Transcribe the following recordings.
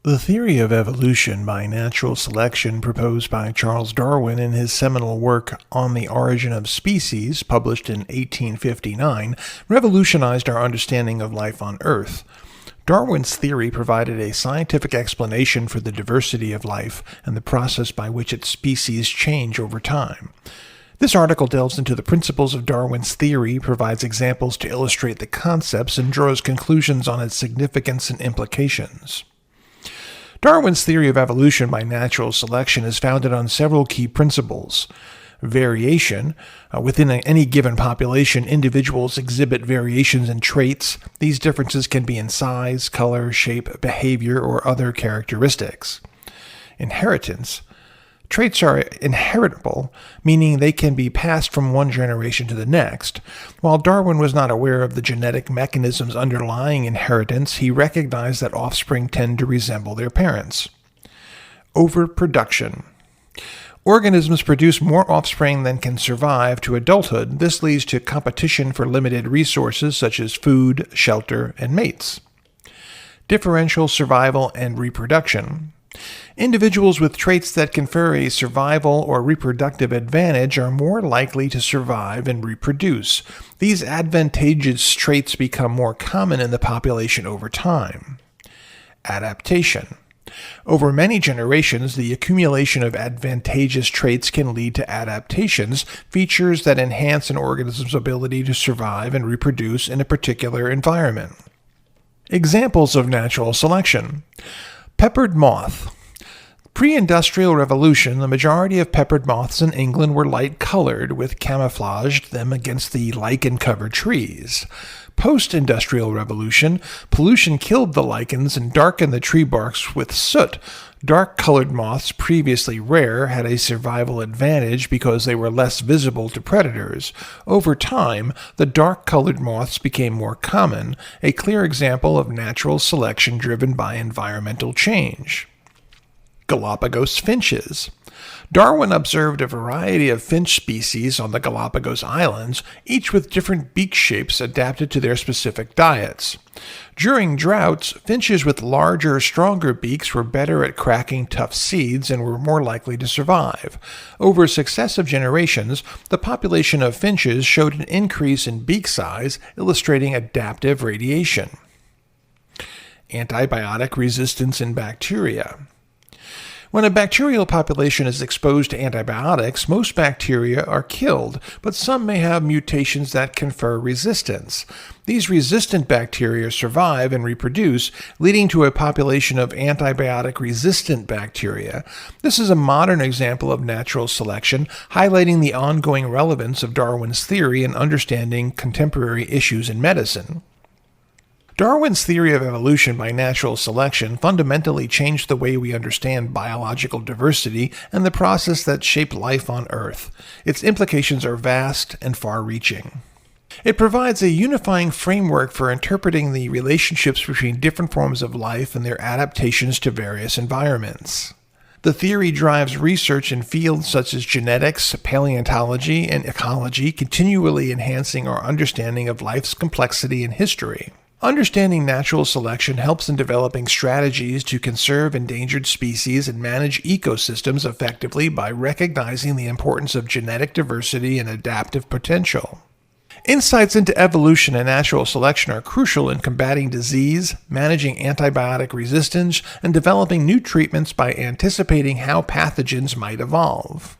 The theory of evolution by natural selection proposed by Charles Darwin in his seminal work On the Origin of Species, published in 1859, revolutionized our understanding of life on Earth. Darwin's theory provided a scientific explanation for the diversity of life and the process by which its species change over time. This article delves into the principles of Darwin's theory, provides examples to illustrate the concepts, and draws conclusions on its significance and implications. Darwin's theory of evolution by natural selection is founded on several key principles. Variation. Within any given population, individuals exhibit variations in traits. These differences can be in size, color, shape, behavior, or other characteristics. Inheritance. Traits are inheritable, meaning they can be passed from one generation to the next. While Darwin was not aware of the genetic mechanisms underlying inheritance, he recognized that offspring tend to resemble their parents. Overproduction. Organisms produce more offspring than can survive to adulthood. This leads to competition for limited resources such as food, shelter, and mates. Differential survival and reproduction. Individuals with traits that confer a survival or reproductive advantage are more likely to survive and reproduce. These advantageous traits become more common in the population over time. Adaptation. Over many generations, the accumulation of advantageous traits can lead to adaptations, features that enhance an organism's ability to survive and reproduce in a particular environment. Examples of natural selection. Peppered moth. Pre-industrial revolution, the majority of peppered moths in England were light-colored, which camouflaged them against the lichen-covered trees. Post-industrial revolution, pollution killed the lichens and darkened the tree barks with soot. Dark-colored moths, previously rare, had a survival advantage because they were less visible to predators. Over time, the dark-colored moths became more common, a clear example of natural selection driven by environmental change. Galapagos finches. Darwin observed a variety of finch species on the Galapagos Islands, each with different beak shapes adapted to their specific diets. During droughts, finches with larger, stronger beaks were better at cracking tough seeds and were more likely to survive. Over successive generations, the population of finches showed an increase in beak size, illustrating adaptive radiation. Antibiotic resistance in bacteria. When a bacterial population is exposed to antibiotics, most bacteria are killed, but some may have mutations that confer resistance. These resistant bacteria survive and reproduce, leading to a population of antibiotic-resistant bacteria. This is a modern example of natural selection, highlighting the ongoing relevance of Darwin's theory in understanding contemporary issues in medicine. Darwin's theory of evolution by natural selection fundamentally changed the way we understand biological diversity and the process that shaped life on Earth. Its implications are vast and far-reaching. It provides a unifying framework for interpreting the relationships between different forms of life and their adaptations to various environments. The theory drives research in fields such as genetics, paleontology, and ecology, continually enhancing our understanding of life's complexity and history. Understanding natural selection helps in developing strategies to conserve endangered species and manage ecosystems effectively by recognizing the importance of genetic diversity and adaptive potential. Insights into evolution and natural selection are crucial in combating disease, managing antibiotic resistance, and developing new treatments by anticipating how pathogens might evolve.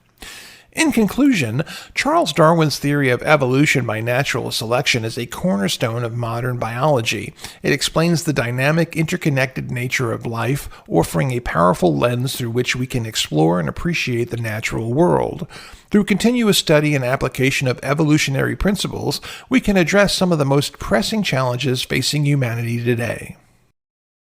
In conclusion, Charles Darwin's theory of evolution by natural selection is a cornerstone of modern biology. It explains the dynamic, interconnected nature of life, offering a powerful lens through which we can explore and appreciate the natural world. Through continuous study and application of evolutionary principles, we can address some of the most pressing challenges facing humanity today.